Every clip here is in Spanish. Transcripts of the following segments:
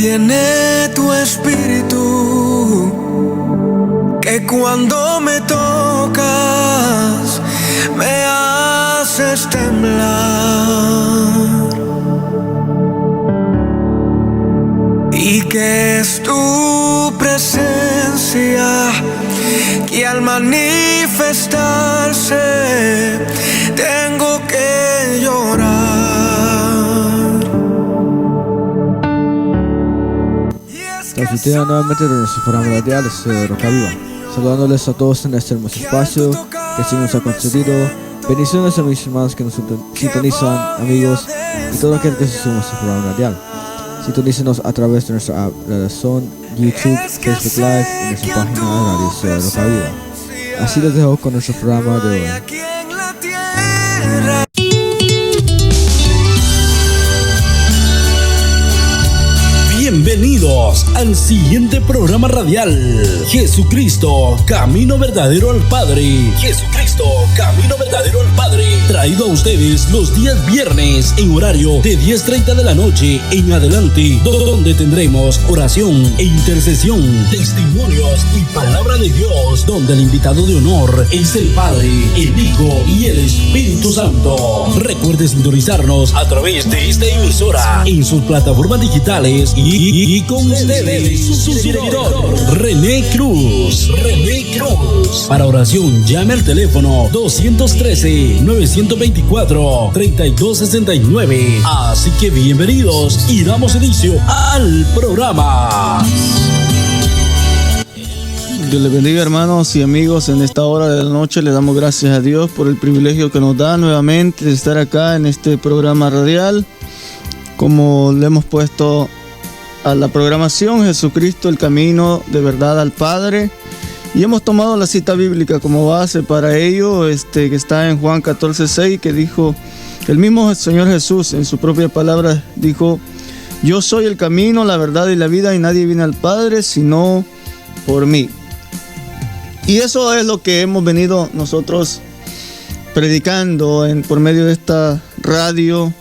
tiene tu espíritu, que cuando me tocas me haces temblar, y que es tu presencia que al manifestarse tengo que llorar. Transmitiendo nuevamente de nuestro programa radial Roca Viva, saludándoles a todos en este hermoso espacio que el Señor nos ha concedido. Bendiciones a mis hermanos que nos sintonizan, amigos y todo aquel que se suma a nuestro programa radial. Sintonícenos a través de nuestra app Radazón, YouTube, Facebook Live y nuestra página de radio Roca Viva. Así les dejo con nuestro programa de hoy. Bienvenidos al siguiente programa radial, Jesucristo, Camino Verdadero al Padre. Jesucristo, Camino Verdadero al Padre. Traído a ustedes los días viernes en horario de 10:30 de la noche en adelante, donde tendremos oración e intercesión, testimonios y palabra de Dios, donde el invitado de honor es el Padre, el Hijo y el Espíritu Santo. Recuerde sintonizarnos a través de esta emisora en sus plataformas digitales y con ustedes, su director, René Cruz. Para oración, llame al teléfono 213-924-3269. Así que bienvenidos y damos inicio al programa. Dios les bendiga, hermanos y amigos. En esta hora de la noche le damos gracias a Dios por el privilegio que nos da nuevamente de estar acá en este programa radial. Como le hemos puesto a la programación, Jesucristo, el camino de verdad al Padre, y hemos tomado la cita bíblica como base para ello, que está en Juan 14:6, que dijo el mismo Señor Jesús en su propia palabra, dijo: yo soy el camino, la verdad y la vida, y nadie viene al Padre sino por mí. Y eso es lo que hemos venido nosotros predicando por medio de esta radio,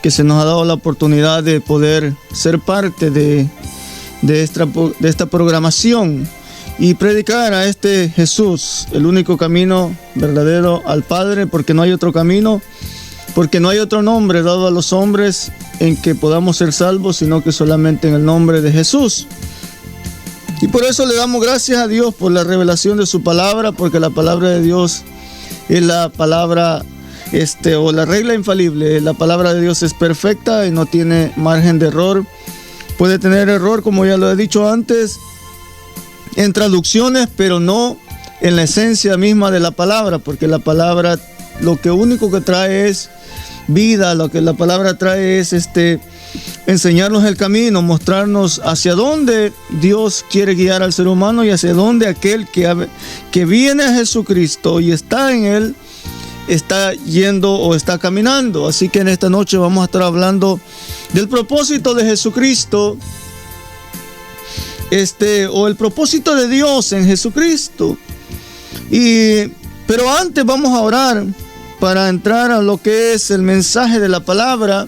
que se nos ha dado la oportunidad de poder ser parte de esta programación y predicar a este Jesús, el único camino verdadero al Padre, porque no hay otro camino, porque no hay otro nombre dado a los hombres en que podamos ser salvos, sino que solamente en el nombre de Jesús. Y por eso le damos gracias a Dios por la revelación de su palabra, porque la palabra de Dios es la palabra o la regla infalible. La palabra de Dios es perfecta y no tiene margen de error. Puede tener error, como ya lo he dicho antes, en traducciones, pero no en la esencia misma de la palabra, porque la palabra lo que único que trae es vida. Lo que la palabra trae es enseñarnos el camino, mostrarnos hacia dónde Dios quiere guiar al ser humano y hacia dónde aquel que viene a Jesucristo y está en él está yendo o está caminando. Así que en esta noche vamos a estar hablando del propósito de Jesucristo, o el propósito de Dios en Jesucristo. Pero antes vamos a orar para entrar a lo que es el mensaje de la palabra.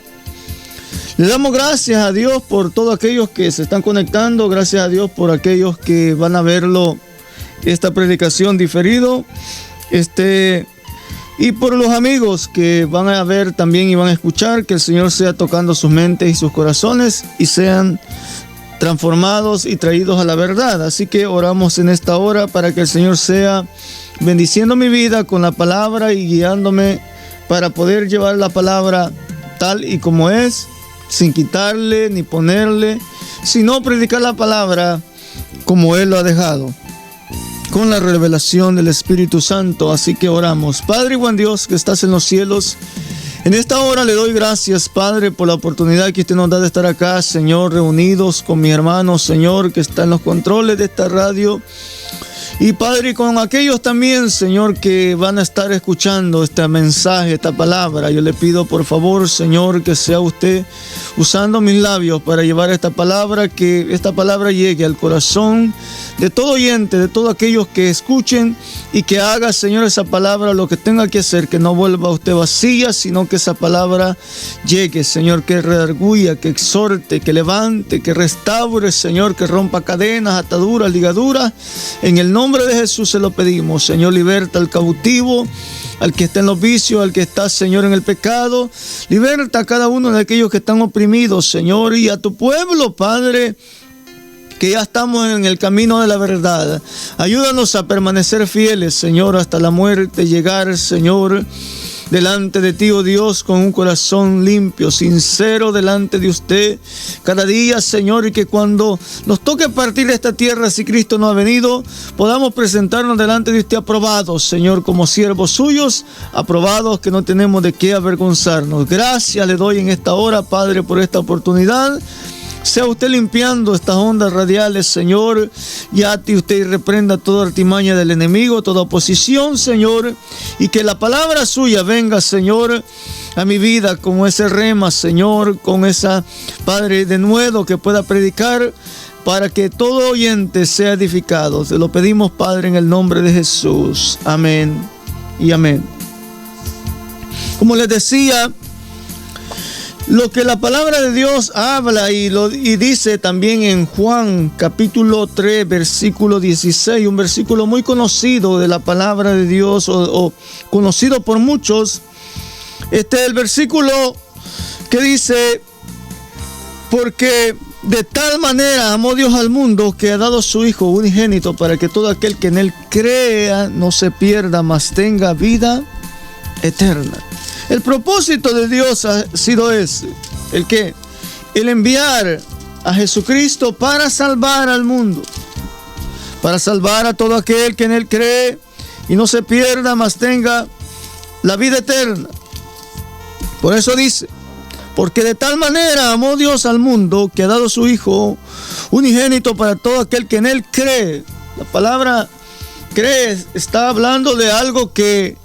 Le damos gracias a Dios por todos aquellos que se están conectando, gracias a Dios por aquellos que van a verlo, esta predicación diferido, y por los amigos que van a ver también y van a escuchar. Que el Señor sea tocando sus mentes y sus corazones y sean transformados y traídos a la verdad. Así que oramos en esta hora para que el Señor sea bendiciendo mi vida con la palabra y guiándome para poder llevar la palabra tal y como es, sin quitarle ni ponerle, sino predicar la palabra como Él lo ha dejado, con la revelación del Espíritu Santo. Así que oramos. Padre y buen Dios que estás en los cielos, en esta hora le doy gracias, Padre, por la oportunidad que usted nos da de estar acá, Señor, reunidos con mi hermano, Señor, que está en los controles de esta radio. Y Padre, con aquellos también, Señor, que van a estar escuchando este mensaje, esta palabra, yo le pido por favor, Señor, que sea usted usando mis labios para llevar esta palabra, que esta palabra llegue al corazón de todo oyente, de todos aquellos que escuchen, y que haga, Señor, esa palabra lo que tenga que hacer, que no vuelva a usted vacía, sino que esa palabra llegue, Señor, que redarguya, que exhorte, que levante, que restaure, Señor, que rompa cadenas, ataduras, ligaduras. En el nombre de Jesús se lo pedimos, Señor. Liberta al cautivo, al que está en los vicios, al que está, Señor, en el pecado. Liberta a cada uno de aquellos que están oprimidos, Señor, y a tu pueblo, Padre, que ya estamos en el camino de la verdad. Ayúdanos a permanecer fieles, Señor, hasta la muerte, llegar, Señor, delante de ti, oh Dios, con un corazón limpio, sincero delante de usted cada día, Señor, y que cuando nos toque partir de esta tierra, si Cristo no ha venido, podamos presentarnos delante de usted aprobados, Señor, como siervos suyos, aprobados, que no tenemos de qué avergonzarnos. Gracias le doy en esta hora, Padre, por esta oportunidad. Sea usted limpiando estas ondas radiales, Señor, y ate usted y reprenda toda artimaña del enemigo, toda oposición, Señor, y que la palabra suya venga, Señor, a mi vida como ese rema, Señor, con esa, Padre, denuedo que pueda predicar, para que todo oyente sea edificado. Te lo pedimos, Padre, en el nombre de Jesús. Amén y amén. Como les decía, lo que la palabra de Dios habla y dice también en Juan capítulo 3 versículo 16, un versículo muy conocido de la palabra de Dios o conocido por muchos. Este es el versículo que dice: porque de tal manera amó Dios al mundo que ha dado su Hijo unigénito, para que todo aquel que en él crea no se pierda, mas tenga vida eterna. El propósito de Dios ha sido ese, el enviar a Jesucristo para salvar al mundo, para salvar a todo aquel que en él cree y no se pierda, mas tenga la vida eterna. Por eso dice: porque de tal manera amó Dios al mundo que ha dado su Hijo unigénito para todo aquel que en él cree. La palabra cree está hablando de algo que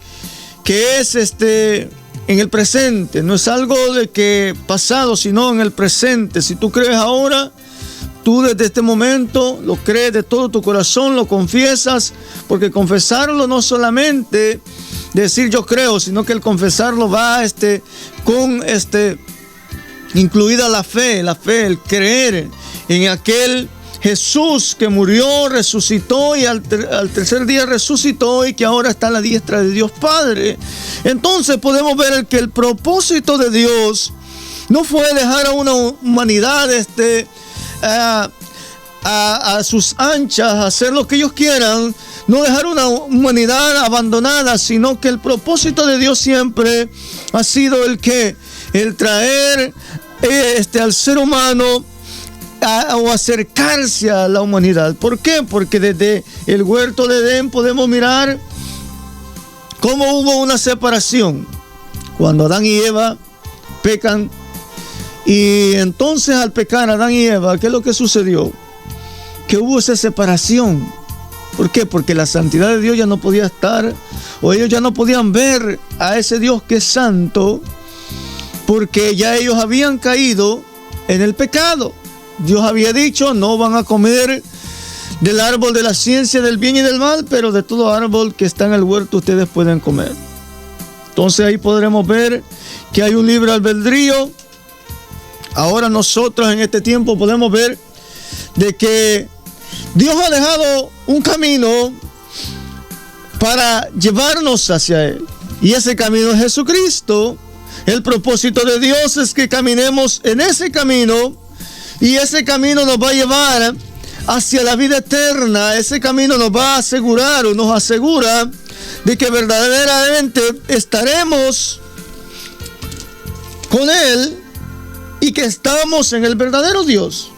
es en el presente, no es algo de que pasado, sino en el presente. Si tú crees ahora, tú desde este momento lo crees de todo tu corazón, lo confiesas, porque confesarlo no solamente decir yo creo, sino que el confesarlo va con incluida la fe, el creer en aquel Jesús que murió, resucitó y al tercer día resucitó, y que ahora está a la diestra de Dios Padre. Entonces podemos ver que el propósito de Dios no fue dejar a una humanidad a sus anchas, hacer lo que ellos quieran, no dejar una humanidad abandonada, sino que el propósito de Dios siempre ha sido el traer al ser humano o acercarse a la humanidad. ¿Por qué? Porque desde el huerto de Edén podemos mirar cómo hubo una separación cuando Adán y Eva pecan. Y entonces, al pecar Adán y Eva, ¿qué es lo que sucedió? Que hubo esa separación. ¿Por qué? Porque la santidad de Dios ya no podía estar, o ellos ya no podían ver a ese Dios que es santo, porque ya ellos habían caído en el pecado. Dios había dicho: no van a comer del árbol de la ciencia del bien y del mal, pero de todo árbol que está en el huerto ustedes pueden comer. Entonces ahí podremos ver que hay un libre albedrío. Ahora nosotros en este tiempo podemos ver de que Dios ha dejado un camino para llevarnos hacia Él, y ese camino es Jesucristo. El propósito de Dios es que caminemos en ese camino, y ese camino nos va a llevar hacia la vida eterna. Ese camino nos va a asegurar, o nos asegura, de que verdaderamente estaremos con Él y que estamos en el verdadero Dios.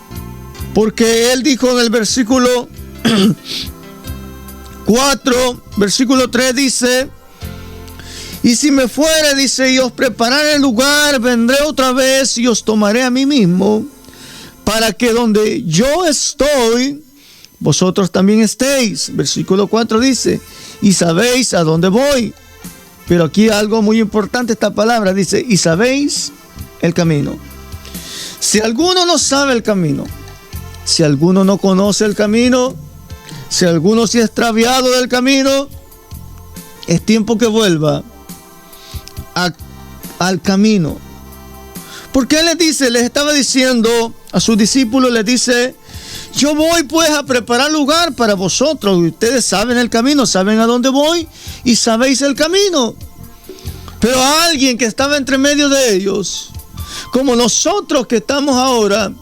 Porque Él dijo en el versículo 4, versículo 3 dice: y si me fuere, dice, y os prepararé el lugar, vendré otra vez y os tomaré a mí mismo, para que donde yo estoy, vosotros también estéis. Versículo 4 dice, y sabéis a dónde voy. Pero aquí algo muy importante, esta palabra dice, y sabéis el camino. Si alguno no sabe el camino, si alguno no conoce el camino, si alguno se ha extraviado del camino, es tiempo que vuelva al camino. Porque Él les estaba diciendo a sus discípulos, les dice, yo voy pues a preparar lugar para vosotros. Y ustedes saben el camino, saben a dónde voy y sabéis el camino. Pero alguien que estaba entre medio de ellos, como nosotros que estamos ahora,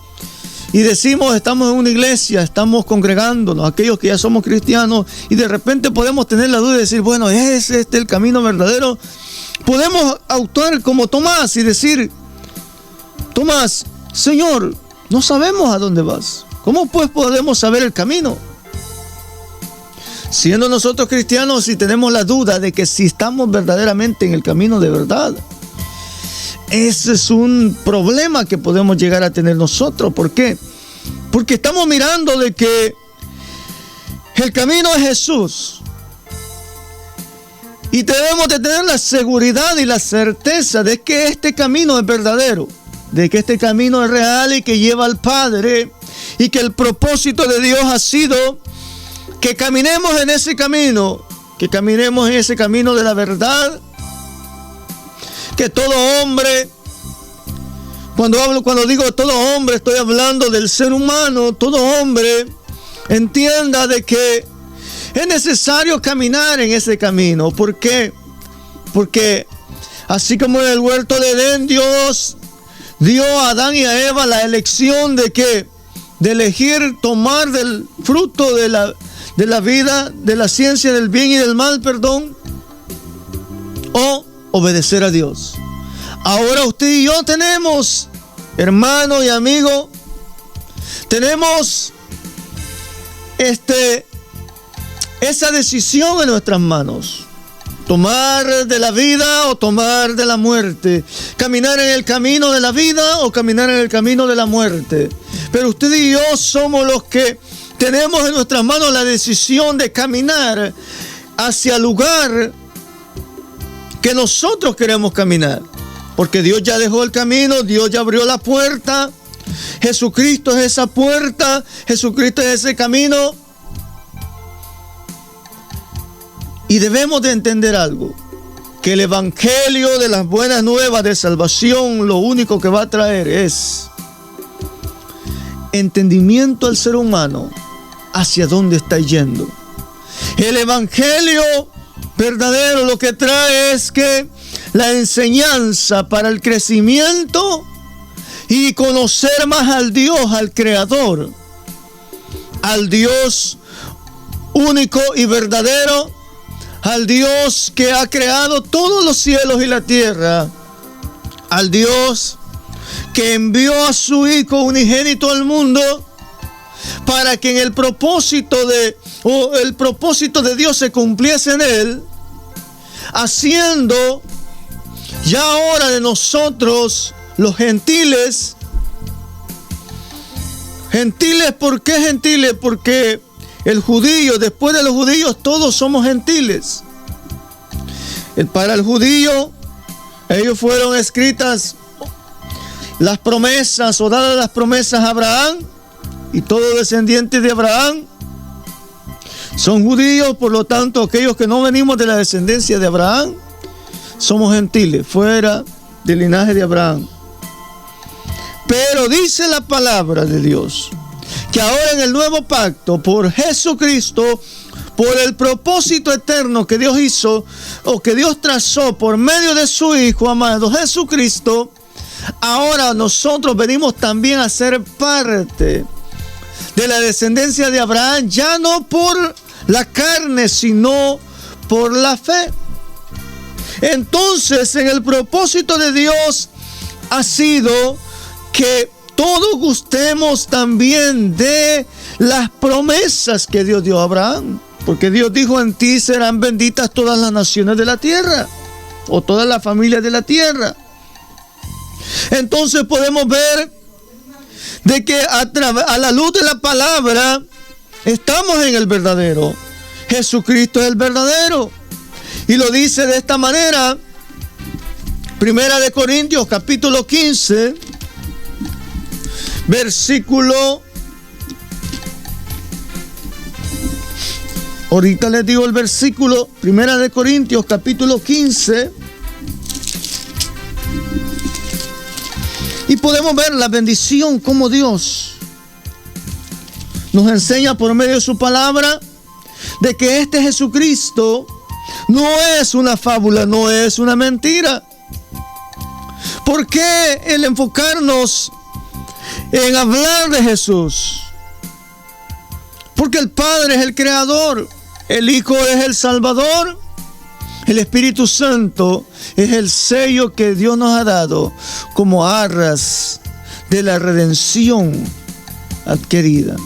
y decimos, estamos en una iglesia, estamos congregándonos, aquellos que ya somos cristianos, y de repente podemos tener la duda de decir, bueno, ¿es este el camino verdadero? Podemos actuar como Tomás y decir, Tomás, Señor, no sabemos a dónde vas. ¿Cómo pues podemos saber el camino? Siendo nosotros cristianos y tenemos la duda de que si estamos verdaderamente en el camino de verdad, ese es un problema que podemos llegar a tener nosotros. ¿Por qué? Porque estamos mirando de que el camino es Jesús. Y debemos de tener la seguridad y la certeza de que este camino es verdadero, de que este camino es real y que lleva al Padre, y que el propósito de Dios ha sido que caminemos en ese camino, que caminemos en ese camino de la verdad, que todo hombre, cuando digo todo hombre, estoy hablando del ser humano, todo hombre entienda de que es necesario caminar en ese camino. ¿Por qué? Porque así como en el huerto de Edén, Dios dio a Adán y a Eva la elección de que de elegir tomar del fruto de la vida, de la ciencia del bien y del mal, o obedecer a Dios. Ahora usted y yo tenemos, hermano y amigo, tenemos esa decisión en nuestras manos. Tomar de la vida o tomar de la muerte. Caminar en el camino de la vida o caminar en el camino de la muerte. Pero usted y yo somos los que tenemos en nuestras manos la decisión de caminar hacia el lugar que nosotros queremos caminar. Porque Dios ya dejó el camino, Dios ya abrió la puerta. Jesucristo es esa puerta, Jesucristo es ese camino. Y debemos de entender algo, que el evangelio de las buenas nuevas de salvación lo único que va a traer es entendimiento al ser humano hacia dónde está yendo. El evangelio verdadero lo que trae es que la enseñanza para el crecimiento y conocer más al Dios, al Creador, al Dios único y verdadero, al Dios que ha creado todos los cielos y la tierra, al Dios que envió a su Hijo unigénito al mundo para que en el propósito de Dios se cumpliese en él, haciendo ya ahora de nosotros los gentiles. Gentiles, ¿por qué gentiles? Porque el judío, después de los judíos, todos somos gentiles. Para el judío, ellos fueron escritas las promesas o dadas las promesas a Abraham, y todo descendiente de Abraham son judíos. Por lo tanto, aquellos que no venimos de la descendencia de Abraham somos gentiles, fuera del linaje de Abraham. Pero dice la palabra de Dios que ahora en el nuevo pacto, por Jesucristo, por el propósito eterno que Dios hizo o que Dios trazó por medio de su Hijo amado Jesucristo, ahora nosotros venimos también a ser parte de la descendencia de Abraham, ya no por la carne, sino por la fe. Entonces, en el propósito de Dios ha sido que todos gustemos también de las promesas que Dios dio a Abraham. Porque Dios dijo, en ti serán benditas todas las naciones de la tierra, o todas las familias de la tierra. Entonces podemos ver de que a la luz de la palabra, estamos en el verdadero. Jesucristo es el verdadero. Y lo dice de esta manera, Primera de Corintios, capítulo 15, versículo... Ahorita les digo el versículo, Primera de Corintios, capítulo 15. Y podemos ver la bendición como Dios nos enseña por medio de su palabra de que este Jesucristo no es una fábula, no es una mentira. ¿Por qué el enfocarnos en hablar de Jesús? Porque el Padre es el Creador, el Hijo es el Salvador, el Espíritu Santo es el sello que Dios nos ha dado como arras de la redención adquirida.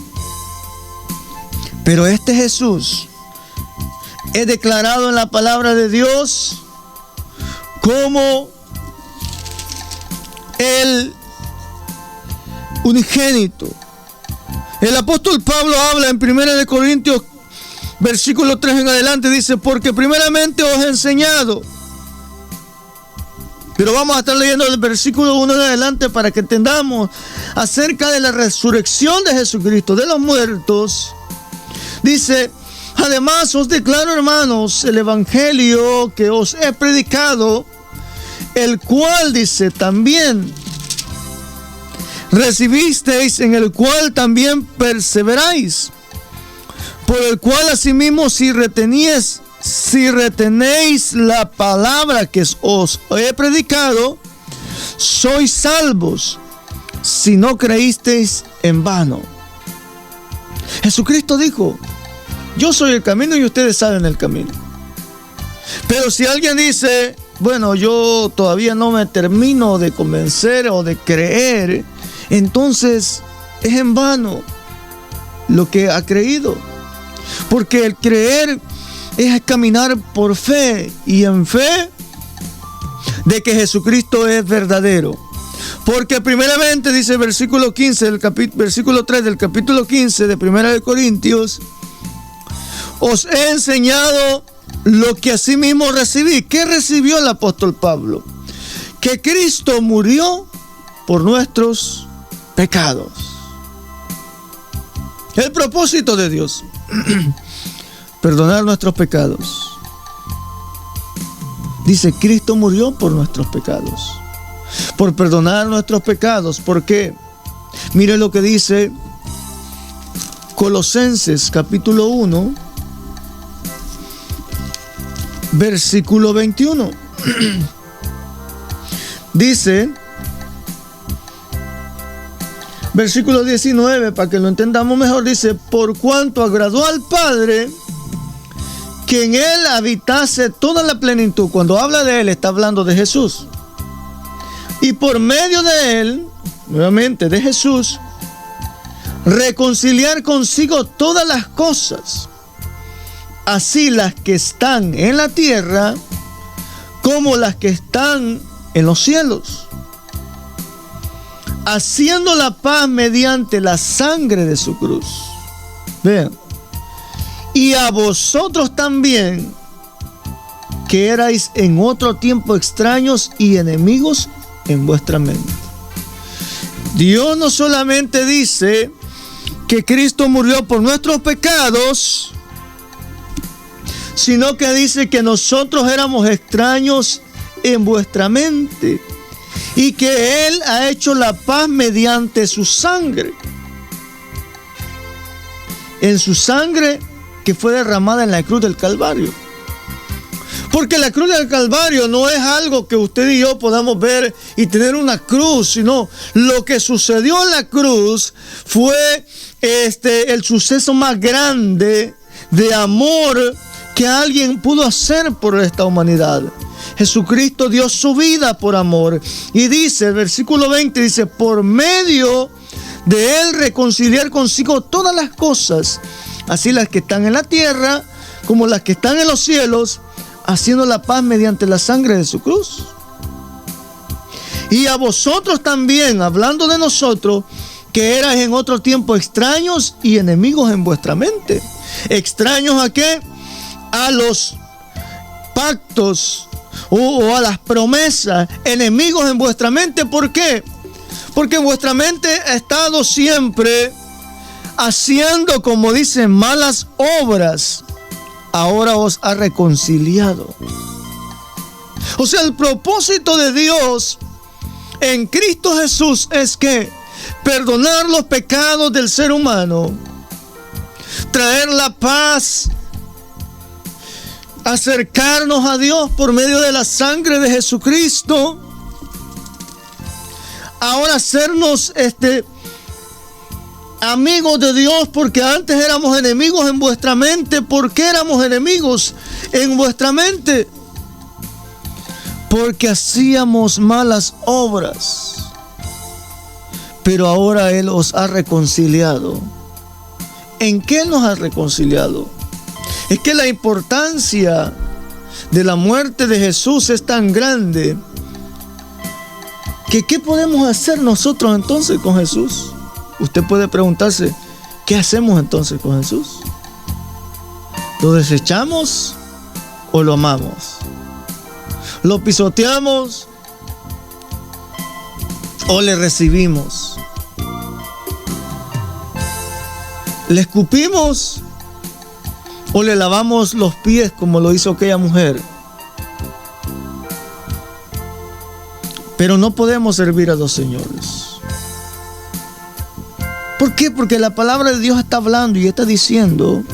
Pero este Jesús es declarado en la palabra de Dios como el unigénito. El apóstol Pablo habla en 1 Corintios, versículo 3 en adelante, dice, porque primeramente os he enseñado. Pero vamos a estar leyendo el versículo 1 en adelante para que entendamos acerca de la resurrección de Jesucristo de los muertos. Dice, además os declaro, hermanos, el evangelio que os he predicado, el cual, dice, también recibisteis, en el cual también perseveráis, por el cual asimismo si retenéis la palabra que os he predicado, sois salvos, si no creísteis en vano. Jesucristo dijo, yo soy el camino y ustedes saben el camino. Pero si alguien dice, bueno, yo todavía no me termino de convencer o de creer, entonces es en vano lo que ha creído. Porque el creer es caminar por fe, y en fe de que Jesucristo es verdadero. Porque primeramente dice el versículo 15, versículo 3 del capítulo 15 de 1 Corintios, os he enseñado lo que asimismo recibí. ¿Qué recibió el apóstol Pablo? Que Cristo murió por nuestros pecados. El propósito de Dios, perdonar nuestros pecados. Dice, Cristo murió por nuestros pecados, por perdonar nuestros pecados. ¿Por qué? Mire lo que dice Colosenses capítulo 1, versículo 21. Dice, versículo 19, para que lo entendamos mejor, dice, por cuanto agradó al Padre que en Él habitase toda la plenitud. Cuando habla de Él, está hablando de Jesús. Y por medio de Él, nuevamente de Jesús, reconciliar consigo todas las cosas, así las que están en la tierra como las que están en los cielos, haciendo la paz mediante la sangre de su cruz. Vean. Y a vosotros también, que erais en otro tiempo extraños y enemigos en vuestra mente. Dios no solamente dice que Cristo murió por nuestros pecados, sino que dice que nosotros éramos extraños en vuestra mente y que Él ha hecho la paz mediante su sangre. En su sangre que fue derramada en la cruz del Calvario. Porque la cruz del Calvario no es algo que usted y yo podamos ver y tener una cruz, sino lo que sucedió en la cruz fue el suceso más grande de amor que alguien pudo hacer por esta humanidad. Jesucristo dio su vida por amor. Y dice, el versículo 20 dice, por medio de Él reconciliar consigo todas las cosas, así las que están en la tierra como las que están en los cielos, haciendo la paz mediante la sangre de su cruz. Y a vosotros también, hablando de nosotros, que erais en otro tiempo extraños y enemigos en vuestra mente. ¿Extraños a qué? A los pactos o a las promesas, enemigos en vuestra mente. ¿Por qué? Porque en vuestra mente ha estado siempre haciendo, como dicen, malas obras. Ahora os ha reconciliado. O sea, el propósito de Dios en Cristo Jesús es que perdonar los pecados del ser humano, traer la paz, acercarnos a Dios por medio de la sangre de Jesucristo. Ahora hacernos amigos de Dios, porque antes éramos enemigos en vuestra mente. ¿Por qué éramos enemigos en vuestra mente? Porque hacíamos malas obras. Pero ahora Él os ha reconciliado. ¿En qué nos ha reconciliado? Es que la importancia de la muerte de Jesús es tan grande que ¿qué podemos hacer nosotros entonces con Jesús? Usted puede preguntarse, ¿qué hacemos entonces con Jesús? ¿Lo desechamos o lo amamos? ¿Lo pisoteamos o le recibimos? ¿Le escupimos o le lavamos los pies como lo hizo aquella mujer? Pero no podemos servir a dos señores. ¿Por qué? Porque la palabra de Dios está hablando y está diciendo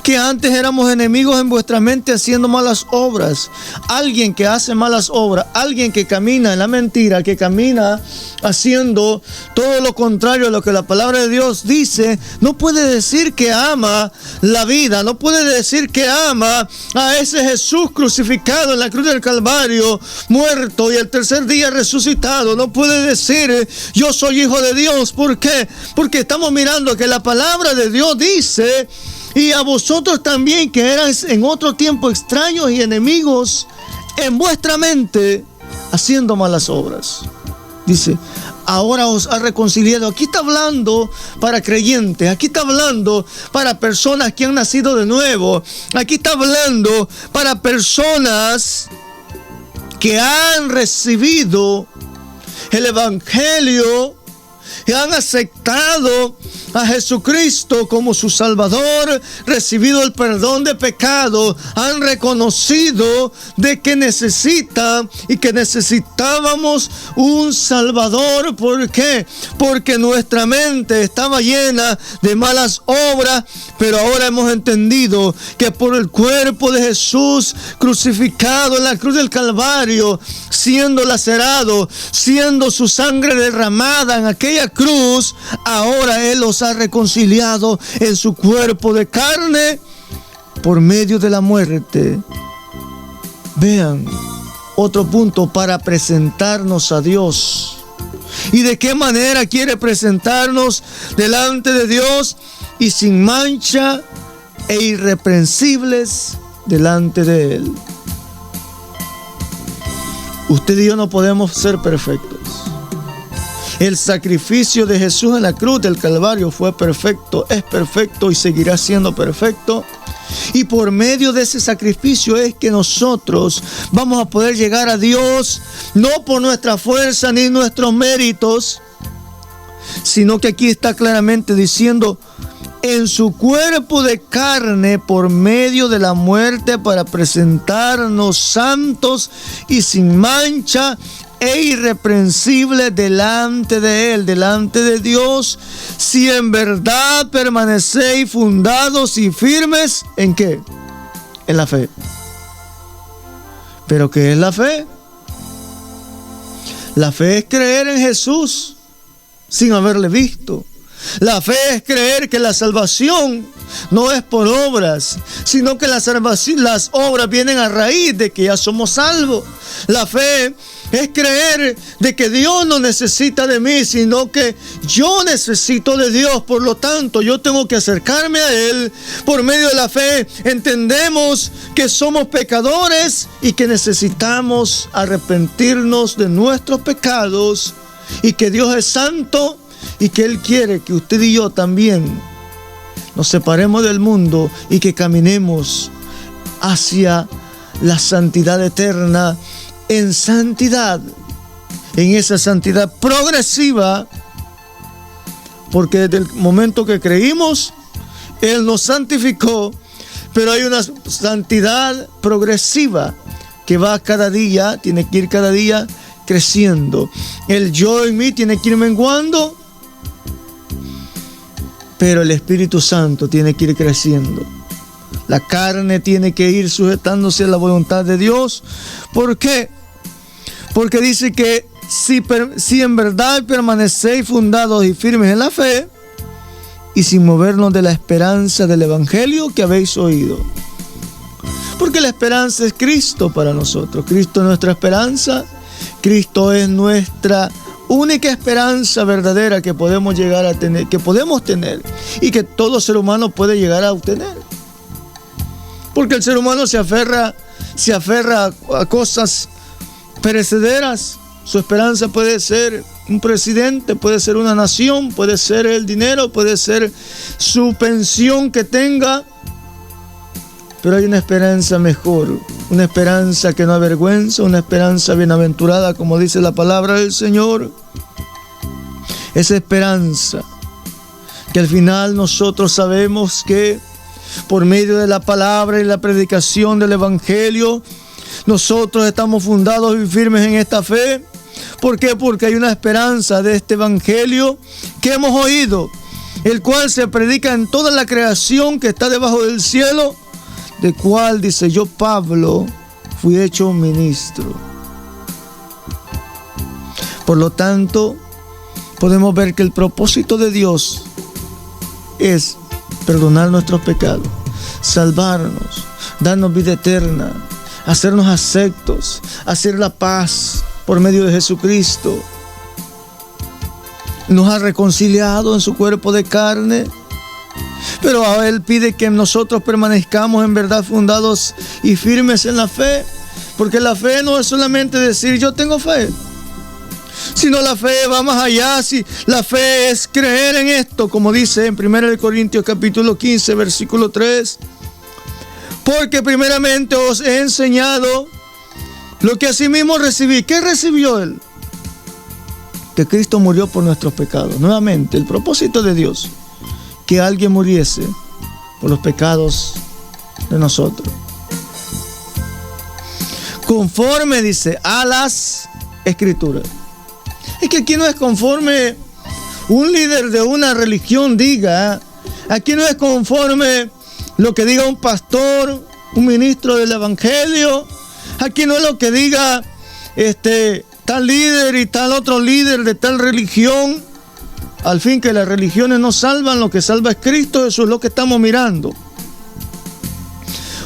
que antes éramos enemigos en vuestra mente haciendo malas obras. Alguien que hace malas obras, alguien que camina en la mentira, que camina haciendo todo lo contrario a lo que la palabra de Dios dice, no puede decir que ama la vida, no puede decir que ama a ese Jesús crucificado en la cruz del Calvario, muerto y el tercer día resucitado. No puede decir, yo soy hijo de Dios. ¿Por qué? Porque estamos mirando que la palabra de Dios dice: y a vosotros también, que erais en otro tiempo extraños y enemigos en vuestra mente, haciendo malas obras. Dice, ahora os ha reconciliado. Aquí está hablando para creyentes, aquí está hablando para personas que han nacido de nuevo, aquí está hablando para personas que han recibido el Evangelio, que han aceptado a Jesucristo como su Salvador, recibido el perdón de pecado, han reconocido de que necesitan y que necesitábamos un Salvador. ¿Por qué? Porque nuestra mente estaba llena de malas obras, pero ahora hemos entendido que por el cuerpo de Jesús crucificado en la cruz del Calvario, siendo lacerado, siendo su sangre derramada en aquella cruz, ahora Él los ha reconciliado en su cuerpo de carne por medio de la muerte. Vean, otro punto, para presentarnos a Dios. ¿Y de qué manera quiere presentarnos delante de Dios? Y sin mancha e irreprensibles delante de Él. Usted y yo no podemos ser perfectos. El sacrificio de Jesús en la cruz del Calvario fue perfecto, es perfecto y seguirá siendo perfecto. Y por medio de ese sacrificio es que nosotros vamos a poder llegar a Dios, no por nuestra fuerza ni nuestros méritos, sino que aquí está claramente diciendo, en su cuerpo de carne por medio de la muerte, para presentarnos santos y sin mancha e irreprensible delante de Él, delante de Dios, si en verdad permanecéis fundados y firmes, ¿en qué? En la fe. ¿Pero qué es la fe? La fe es creer en Jesús sin haberle visto. La fe es creer que la salvación no es por obras, sino que la salvación, las obras vienen a raíz de que ya somos salvos. La fe es creer de que Dios no necesita de mí, sino que yo necesito de Dios. Por lo tanto, yo tengo que acercarme a Él. Por medio de la fe entendemos que somos pecadores y que necesitamos arrepentirnos de nuestros pecados, y que Dios es santo y que Él quiere que usted y yo también nos separemos del mundo y que caminemos hacia la santidad eterna, en santidad, en esa santidad progresiva, porque desde el momento que creímos, Él nos santificó, pero hay una santidad progresiva que va cada día, tiene que ir cada día creciendo. El yo en mí tiene que ir menguando, pero el Espíritu Santo tiene que ir creciendo. La carne tiene que ir sujetándose a la voluntad de Dios. ¿Por qué? Porque dice que si en verdad permanecéis fundados y firmes en la fe, y sin movernos de la esperanza del Evangelio que habéis oído. Porque la esperanza es Cristo para nosotros. Cristo es nuestra esperanza. Cristo es nuestra única esperanza verdadera que podemos llegar a tener, que podemos tener y que todo ser humano puede llegar a obtener. Porque el ser humano se aferra a cosas perecederas. Su esperanza puede ser un presidente, puede ser una nación, puede ser el dinero, puede ser su pensión que tenga. Pero hay una esperanza mejor, una esperanza que no avergüenza, una esperanza bienaventurada, como dice la palabra del Señor. Esa esperanza que al final nosotros sabemos que por medio de la palabra y la predicación del Evangelio, nosotros estamos fundados y firmes en esta fe. ¿Por qué? Porque hay una esperanza de este Evangelio que hemos oído, el cual se predica en toda la creación que está debajo del cielo, de cual, dice, yo, Pablo, fui hecho ministro. Por lo tanto, podemos ver que el propósito de Dios es perdonar nuestros pecados, salvarnos, darnos vida eterna, hacernos aceptos, hacer la paz por medio de Jesucristo. Nos ha reconciliado en su cuerpo de carne, pero ahora Él pide que nosotros permanezcamos en verdad fundados y firmes en la fe, porque la fe no es solamente decir yo tengo fe, sino la fe va más allá. Si la fe es creer en esto, como dice en 1 Corintios capítulo 15, versículo 3, porque primeramente os he enseñado lo que asimismo recibí. ¿Qué recibió Él? Que Cristo murió por nuestros pecados. Nuevamente, el propósito de Dios, que alguien muriese por los pecados de nosotros. Conforme, dice, a las Escrituras. Es que aquí no es conforme un líder de una religión diga. Aquí no es conforme lo que diga un pastor, un ministro del Evangelio. Aquí no es lo que diga tal líder y tal otro líder de tal religión. Al fin que las religiones no salvan, lo que salva es Cristo. Eso es lo que estamos mirando.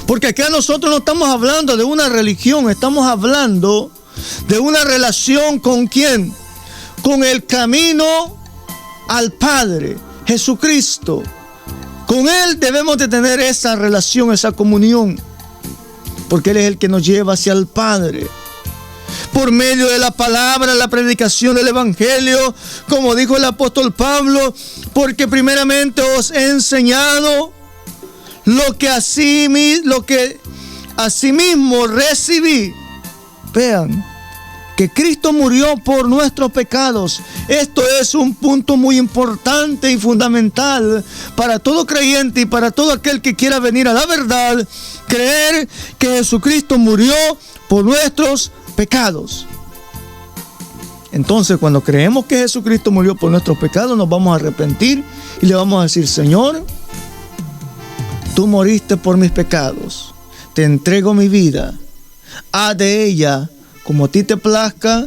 Porque acá nosotros no estamos hablando de una religión, estamos hablando de una relación con ¿quién? Con el camino al Padre, Jesucristo. Con Él debemos de tener esa relación, esa comunión, porque Él es el que nos lleva hacia el Padre. Por medio de la palabra, la predicación del Evangelio, como dijo el apóstol Pablo, porque primeramente os he enseñado lo que asimismo recibí. Vean, que Cristo murió por nuestros pecados. Esto es un punto muy importante y fundamental para todo creyente y para todo aquel que quiera venir a la verdad, creer que Jesucristo murió por nuestros pecados. Entonces, cuando creemos que Jesucristo murió por nuestros pecados, nos vamos a arrepentir y le vamos a decir: Señor, tú moriste por mis pecados, te entrego mi vida, haz de ella como a ti te plazca,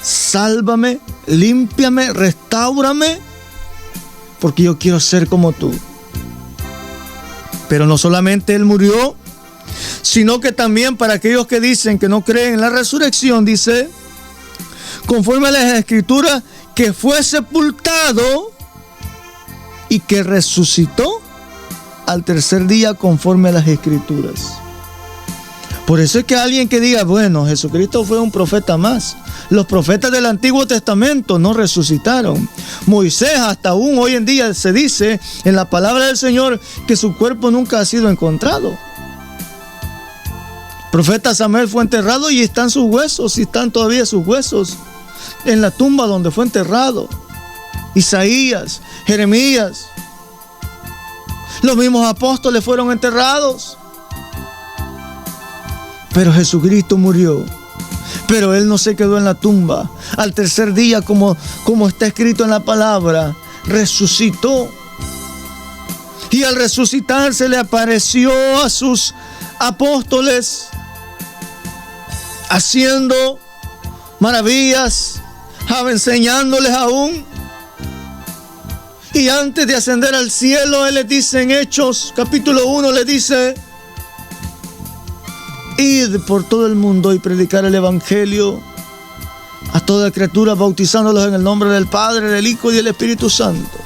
sálvame, límpiame, restáurame, porque yo quiero ser como tú. Pero no solamente Él murió, sino que también para aquellos que dicen que no creen en la resurrección, dice, conforme a las Escrituras, que fue sepultado y que resucitó al tercer día conforme a las Escrituras. Por eso es que alguien que diga, bueno, Jesucristo fue un profeta más. Los profetas del Antiguo Testamento no resucitaron. Moisés, hasta aún hoy en día se dice en la palabra del Señor que su cuerpo nunca ha sido encontrado. El profeta Samuel fue enterrado y están sus huesos, y están todavía sus huesos en la tumba donde fue enterrado. Isaías, Jeremías, los mismos apóstoles fueron enterrados. Pero Jesucristo murió. Pero Él no se quedó en la tumba. Al tercer día, como está escrito en la palabra, resucitó. Y al resucitar se le apareció a sus apóstoles, haciendo maravillas, enseñándoles aún. Y antes de ascender al cielo, Él les dice en Hechos, capítulo 1, les dice: id por todo el mundo y predicar el evangelio a toda criatura, bautizándolos en el nombre del Padre, del Hijo y del Espíritu Santo.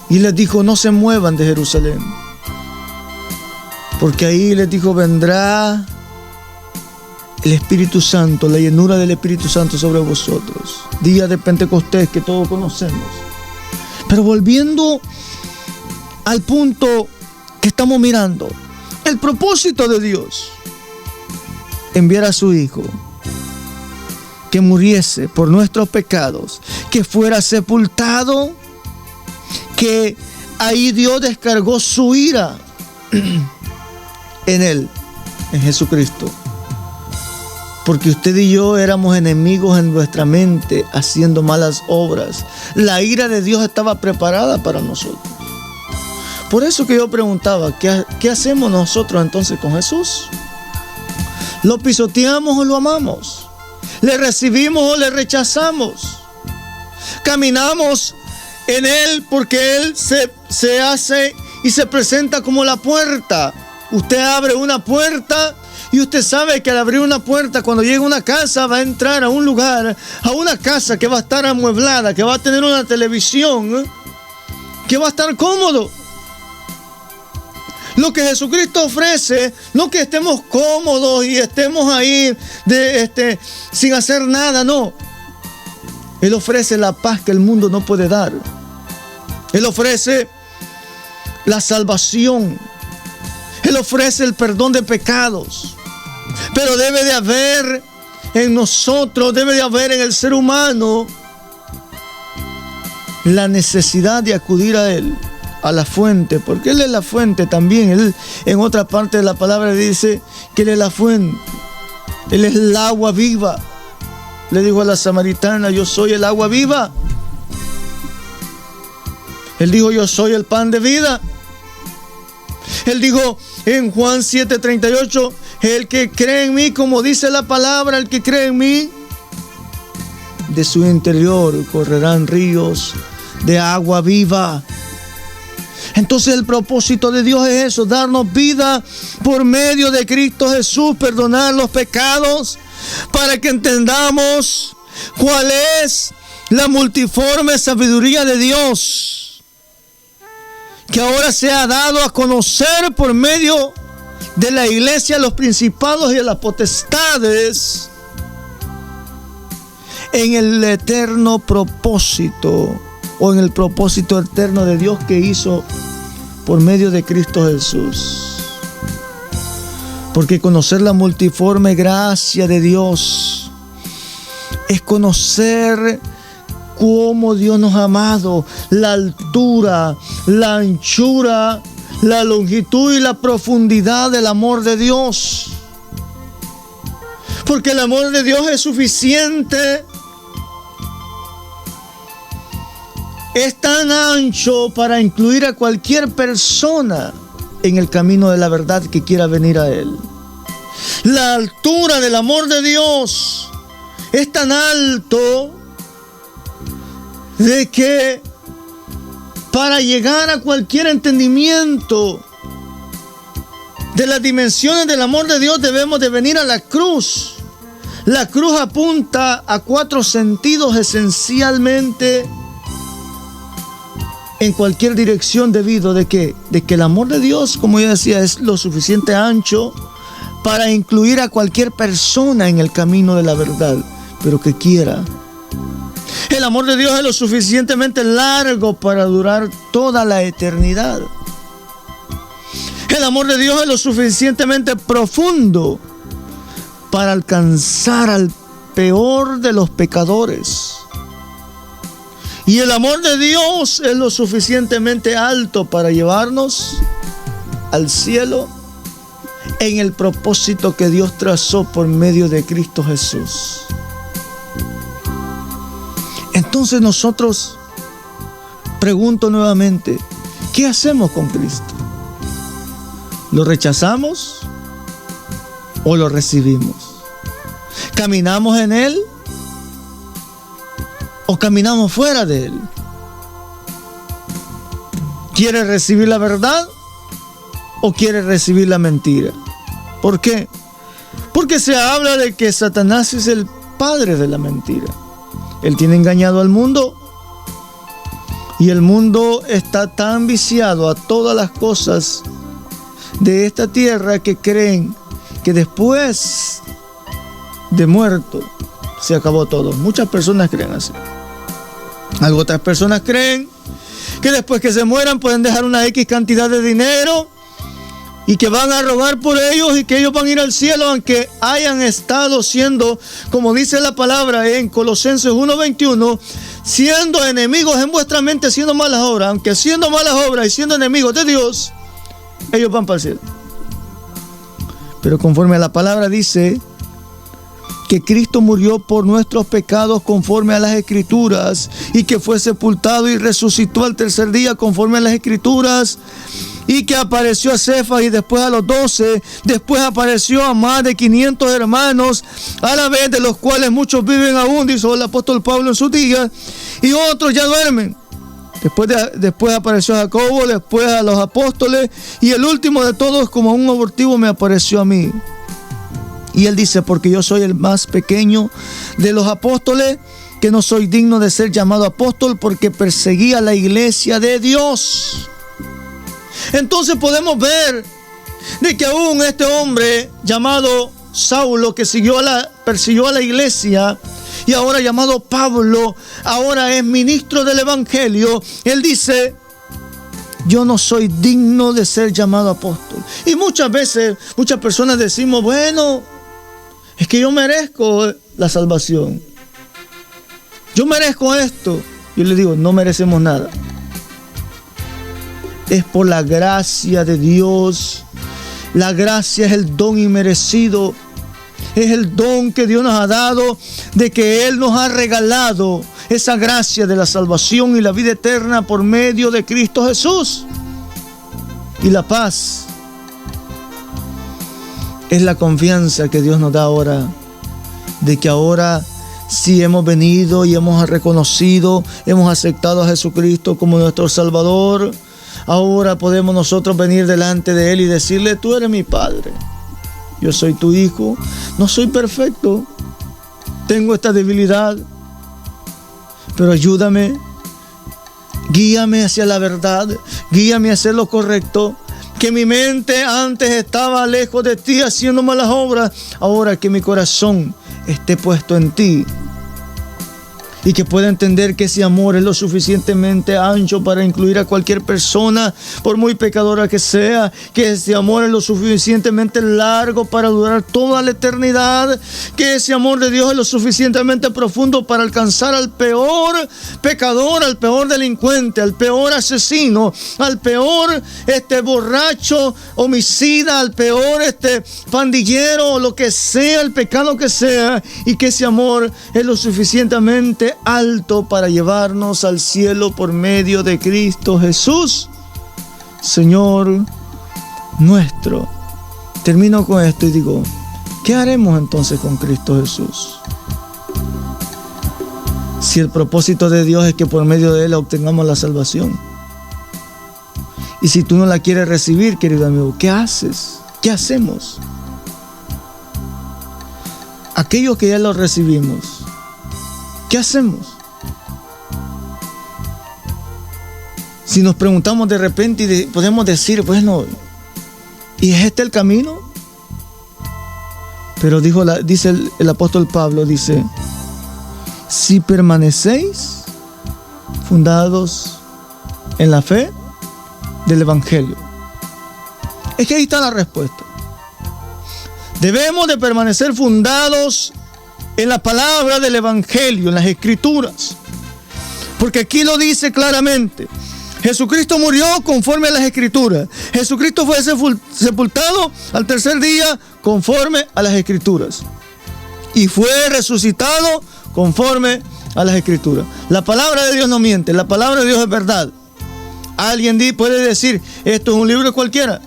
Y les dijo: no se muevan de Jerusalén, porque ahí les dijo, vendrá el Espíritu Santo, la llenura del Espíritu Santo sobre vosotros. Día de Pentecostés que todos conocemos. Pero volviendo al punto que estamos mirando, el propósito de Dios, enviar a su Hijo, que muriese por nuestros pecados, que fuera sepultado, que ahí Dios descargó su ira en Él, en Jesucristo. Porque usted y yo éramos enemigos en nuestra mente, haciendo malas obras. La ira de Dios estaba preparada para nosotros. Por eso que yo preguntaba, ¿qué hacemos nosotros entonces con Jesús? ¿Lo pisoteamos o lo amamos? ¿Le recibimos o le rechazamos? ¿Caminamos en Él porque Él se hace y se presenta como la puerta? Usted abre una puerta y usted sabe que al abrir una puerta, cuando llega a una casa, va a entrar a un lugar, a una casa que va a estar amueblada, que va a tener una televisión, que va a estar cómodo. Lo que Jesucristo ofrece, no que estemos cómodos y estemos ahí sin hacer nada, no. Él ofrece la paz que el mundo no puede dar. Él ofrece la salvación. Él ofrece el perdón de pecados. Pero debe de haber en nosotros, debe de haber en el ser humano la necesidad de acudir a Él, a la fuente, porque Él es la fuente también. Él en otra parte de la palabra dice que Él es la fuente, Él es el agua viva. Le dijo a la samaritana: yo soy el agua viva. Él dijo: yo soy el pan de vida. Él dijo en Juan 7:38, el que cree en mí, como dice la palabra, el que cree en mí, de su interior correrán ríos de agua viva. Entonces el propósito de Dios es eso, darnos vida por medio de Cristo Jesús, perdonar los pecados, para que entendamos cuál es la multiforme sabiduría de Dios, que ahora se ha dado a conocer por medio de la iglesia, los principados y las potestades, en el eterno propósito, o en el propósito eterno de Dios que hizo por medio de Cristo Jesús. Porque conocer la multiforme gracia de Dios es conocer cómo Dios nos ha amado, la altura, la anchura, la longitud y la profundidad del amor de Dios. Porque el amor de Dios es suficiente. Es tan ancho para incluir a cualquier persona en el camino de la verdad que quiera venir a Él. La altura del amor de Dios es tan alto de que para llegar a cualquier entendimiento de las dimensiones del amor de Dios debemos de venir a la cruz. La cruz apunta a 4 sentidos esencialmente en cualquier dirección debido de que el amor de Dios, como yo decía, es lo suficiente ancho para incluir a cualquier persona en el camino de la verdad, pero que quiera. El amor de Dios es lo suficientemente largo para durar toda la eternidad. El amor de Dios es lo suficientemente profundo para alcanzar al peor de los pecadores. Y el amor de Dios es lo suficientemente alto para llevarnos al cielo en el propósito que Dios trazó por medio de Cristo Jesús. Entonces nosotros, pregunto nuevamente, ¿qué hacemos con Cristo? ¿Lo rechazamos o lo recibimos? ¿Caminamos en Él o caminamos fuera de Él? ¿Quiere recibir la verdad o quiere recibir la mentira? ¿Por qué? Porque se habla de que Satanás es el padre de la mentira. Él tiene engañado al mundo y el mundo está tan viciado a todas las cosas de esta tierra que creen que después de muerto se acabó todo. Muchas personas creen así. Otras personas creen que después que se mueran pueden dejar una X cantidad de dinero y que van a rogar por ellos y que ellos van a ir al cielo aunque hayan estado siendo, como dice la palabra en Colosenses 1:21, siendo enemigos en vuestra mente, haciendo malas obras. Aunque siendo malas obras y siendo enemigos de Dios, ellos van para el cielo. Pero conforme a la palabra dice que Cristo murió por nuestros pecados conforme a las Escrituras y que fue sepultado y resucitó al tercer día conforme a las Escrituras, y que apareció a Cefas y después a los 12, después apareció a más de 500 hermanos, a la vez de los cuales muchos viven aún, dijo el apóstol Pablo en sus días, y otros ya duermen. Después apareció a Jacobo, después a los apóstoles, y el último de todos, como un abortivo, me apareció a mí. Y él dice, porque yo soy el más pequeño de los apóstoles, que no soy digno de ser llamado apóstol, porque perseguí a la iglesia de Dios. Entonces podemos ver de que aún este hombre llamado Saulo, que persiguió a la iglesia, y ahora llamado Pablo, ahora es ministro del evangelio, él dice, yo no soy digno de ser llamado apóstol. Y muchas veces, muchas personas decimos, bueno, es que yo merezco la salvación, yo merezco esto. Yo le digo, no merecemos nada. Es por la gracia de Dios. La gracia es el don inmerecido. Es el don que Dios nos ha dado, de que Él nos ha regalado esa gracia de la salvación y la vida eterna por medio de Cristo Jesús. Y la paz es la confianza que Dios nos da ahora, de que ahora sí hemos venido y hemos reconocido, hemos aceptado a Jesucristo como nuestro Salvador. Ahora podemos nosotros venir delante de Él y decirle, tú eres mi Padre, yo soy tu Hijo, no soy perfecto, tengo esta debilidad, pero ayúdame, guíame hacia la verdad, guíame a hacer lo correcto, que mi mente antes estaba lejos de ti haciendo malas obras, ahora que mi corazón esté puesto en ti. Y que pueda entender que ese amor es lo suficientemente ancho para incluir a cualquier persona, por muy pecadora que sea. Que ese amor es lo suficientemente largo para durar toda la eternidad. Que ese amor de Dios es lo suficientemente profundo para alcanzar al peor pecador, al peor delincuente, al peor asesino, al peor borracho, homicida, al peor pandillero, o lo que sea, el pecado que sea. Y que ese amor es lo suficientemente alto para llevarnos al cielo por medio de Cristo Jesús, Señor nuestro. Termino con esto y digo, ¿qué haremos entonces con Cristo Jesús? Si el propósito de Dios es que por medio de Él obtengamos la salvación. Y si tú no la quieres recibir, querido amigo, ¿qué haces? ¿Qué hacemos? Aquellos que ya lo recibimos, ¿qué hacemos? Si nos preguntamos de repente y podemos decir, bueno, ¿y es este el camino? Pero dice el apóstol Pablo, dice, si permanecéis fundados en la fe del Evangelio. Es que ahí está la respuesta. Debemos de permanecer fundados en la palabra del Evangelio, en las Escrituras. Porque aquí lo dice claramente. Jesucristo murió conforme a las Escrituras. Jesucristo fue sepultado al tercer día conforme a las Escrituras. Y fue resucitado conforme a las Escrituras. La palabra de Dios no miente, la palabra de Dios es verdad. Alguien puede decir, esto es un libro cualquiera.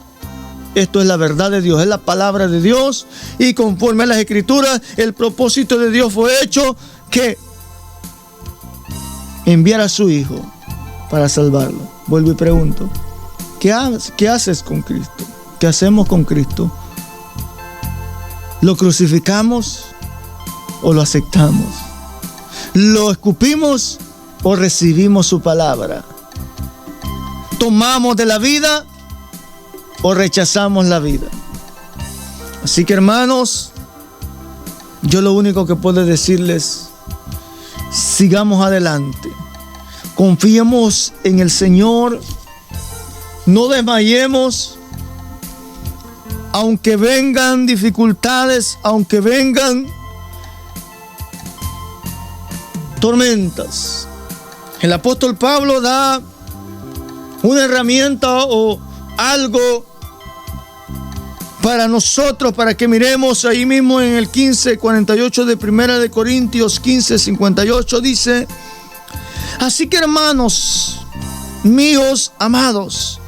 Esto es la verdad de Dios, es la palabra de Dios. Y conforme a las Escrituras, el propósito de Dios fue hecho que enviara a su Hijo para salvarlo. Vuelvo y pregunto, ¿qué haces con Cristo? ¿Qué hacemos con Cristo? ¿Lo crucificamos o lo aceptamos? ¿Lo escupimos o recibimos su palabra? ¿Tomamos de la vida o rechazamos la vida? Así que, hermanos, yo lo único que puedo decirles, sigamos adelante. Confiemos en el Señor. No desmayemos. Aunque vengan dificultades, aunque vengan tormentas. El apóstol Pablo da una herramienta o algo para nosotros, para que miremos ahí mismo en el 15:48 de 1 de Corintios 15:58 dice: así que, hermanos míos amados,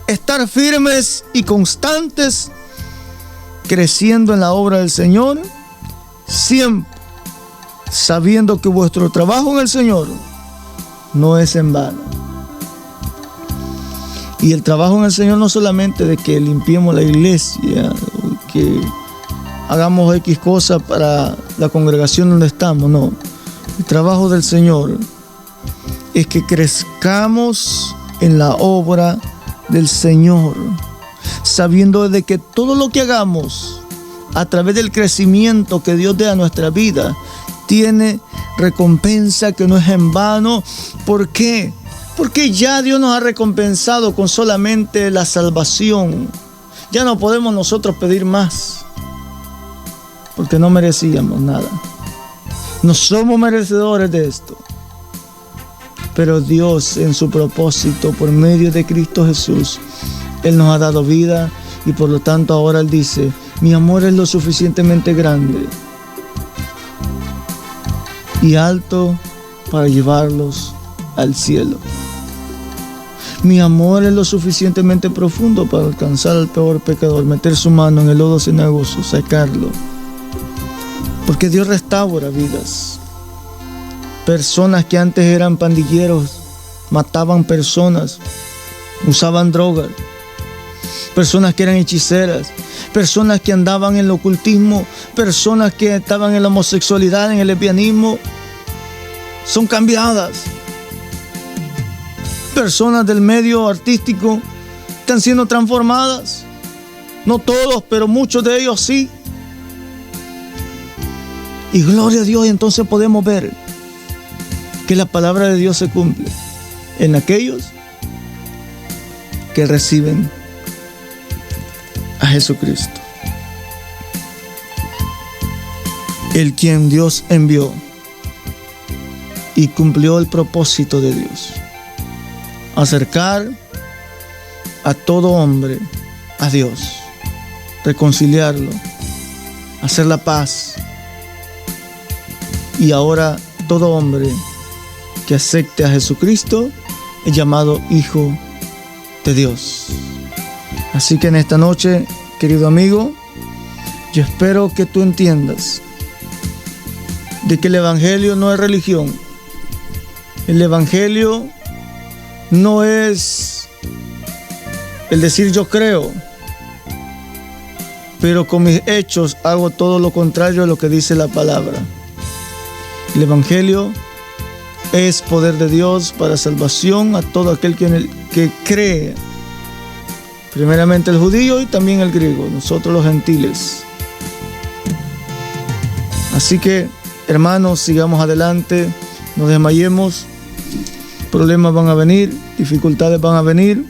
estar firmes y constantes, creciendo en la obra del Señor, siempre sabiendo que vuestro trabajo en el Señor no es en vano. Y el trabajo en el Señor no solamente de que limpiemos la iglesia, que hagamos X cosas para la congregación donde estamos, no. El trabajo del Señor es que crezcamos en la obra del Señor, sabiendo de que todo lo que hagamos a través del crecimiento que Dios da a nuestra vida tiene recompensa, que no es en vano. ¿Por qué? Porque ya Dios nos ha recompensado con solamente la salvación. Ya no podemos nosotros pedir más, porque no merecíamos nada. No somos merecedores de esto. Pero Dios, en su propósito, por medio de Cristo Jesús, Él nos ha dado vida, y por lo tanto ahora Él dice: mi amor es lo suficientemente grande y alto para llevarlos al cielo. Mi amor es lo suficientemente profundo para alcanzar al peor pecador, meter su mano en el lodo cenagoso, sacarlo. Porque Dios restaura vidas. Personas que antes eran pandilleros, mataban personas, usaban drogas. Personas que eran hechiceras, personas que andaban en el ocultismo, personas que estaban en la homosexualidad, en el lesbianismo, son cambiadas. Personas del medio artístico están siendo transformadas. No todos, pero muchos de ellos sí. Y gloria a Dios, y entonces podemos ver que la palabra de Dios se cumple en aquellos que reciben a Jesucristo, el quien Dios envió y cumplió el propósito de Dios: acercar a todo hombre a Dios, reconciliarlo, hacer la paz. Y ahora todo hombre que acepte a Jesucristo es llamado hijo de Dios. Así que en esta noche, querido amigo, yo espero que tú entiendas de que el Evangelio no es religión. El Evangelio no es el decir yo creo, pero con mis hechos hago todo lo contrario a lo que dice la palabra. El Evangelio es poder de Dios para salvación a todo aquel que que cree, primeramente el judío y también el griego, nosotros los gentiles. Así que, hermanos, sigamos adelante, no desmayemos, problemas van a venir, dificultades van a venir,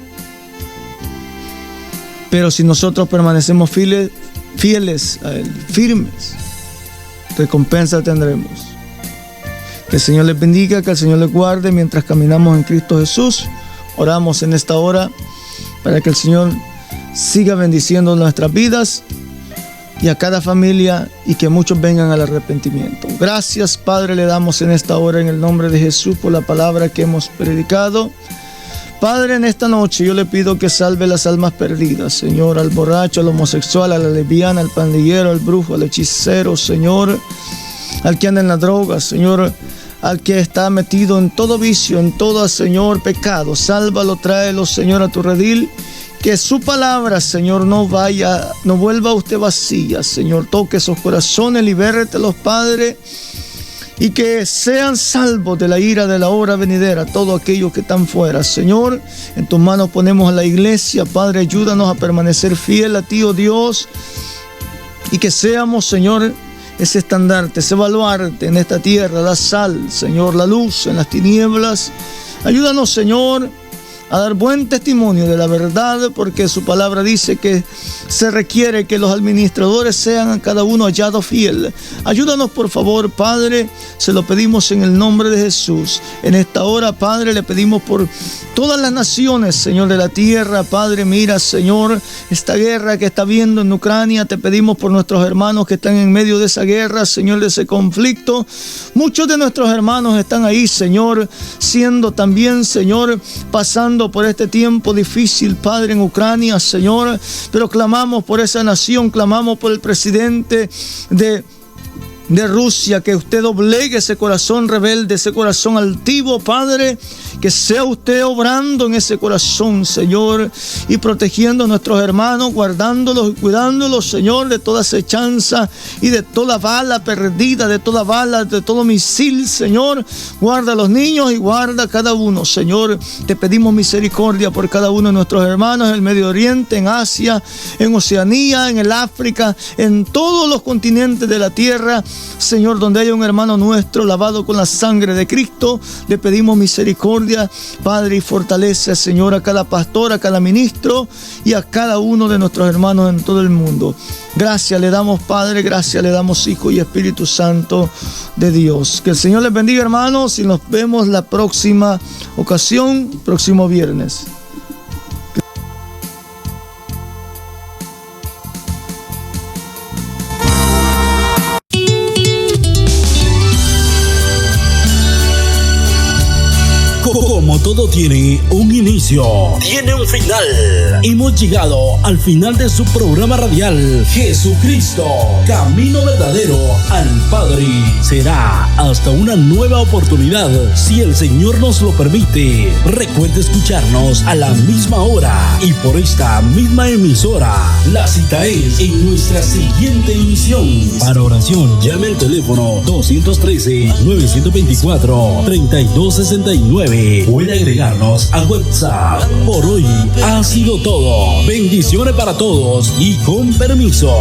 pero si nosotros permanecemos fieles a Él, firmes, recompensa tendremos. Que el Señor les bendiga, que el Señor les guarde mientras caminamos en Cristo Jesús. Oramos en esta hora para que el Señor siga bendiciendo nuestras vidas y a cada familia, y que muchos vengan al arrepentimiento. Gracias, Padre, le damos en esta hora en el nombre de Jesús por la palabra que hemos predicado. Padre, en esta noche yo le pido que salve las almas perdidas, Señor, al borracho, al homosexual, a la lesbiana, al pandillero, al brujo, al hechicero, Señor, al que anda en la droga, Señor, al que está metido en todo vicio, en todo, Señor, pecado. Sálvalo, tráelo, Señor, a tu redil. Que su palabra, Señor, no vuelva a usted vacía, Señor. Toque esos corazones, libértelos, Padre, y que sean salvos de la ira de la hora venidera, todos aquellos que están fuera. Señor, en tus manos ponemos a la iglesia, Padre, ayúdanos a permanecer fiel a ti, oh Dios, y que seamos, Señor, ese estandarte, ese baluarte en esta tierra, la sal, Señor, la luz en las tinieblas. Ayúdanos, Señor, a dar buen testimonio de la verdad, porque su palabra dice que se requiere que los administradores sean a cada uno hallado fiel. Ayúdanos, por favor, Padre, se lo pedimos en el nombre de Jesús. En esta hora, Padre, le pedimos por todas las naciones, Señor, de la tierra. Padre, mira, Señor, esta guerra que está habiendo en Ucrania. Te pedimos por nuestros hermanos que están en medio de esa guerra, Señor, de ese conflicto. Muchos de nuestros hermanos están ahí, Señor, siendo también, Señor, pasando por este tiempo difícil, Padre, en Ucrania, Señor, pero clamamos por esa nación, clamamos por el presidente de Rusia, que usted doblegue ese corazón rebelde, ese corazón altivo, Padre, que sea usted obrando en ese corazón, Señor, y protegiendo a nuestros hermanos, guardándolos y cuidándolos, Señor, de toda acechanza y de toda bala perdida, de toda bala, de todo misil, Señor. Guarda a los niños y guarda a cada uno, Señor. Te pedimos misericordia por cada uno de nuestros hermanos en el Medio Oriente, en Asia, en Oceanía, en el África, en todos los continentes de la tierra, Señor, donde haya un hermano nuestro lavado con la sangre de Cristo. Le pedimos misericordia, Padre, y fortalece, Señor, a cada pastor, a cada ministro y a cada uno de nuestros hermanos en todo el mundo. Gracias le damos, Padre, gracias le damos, Hijo y Espíritu Santo de Dios. Que el Señor les bendiga, hermanos, y nos vemos la próxima ocasión, próximo viernes. Como todo tiene un inicio, tiene un final. Hemos llegado al final de su programa radial, Jesucristo, Camino Verdadero al Padre. Será hasta una nueva oportunidad, si el Señor nos lo permite. Recuerde escucharnos a la misma hora y por esta misma emisora. La cita es en nuestra siguiente emisión. Para oración, llame al teléfono 213-924-3269. Puede agregarnos a WhatsApp. Por hoy ha sido todo. Bendiciones para todos y con permiso.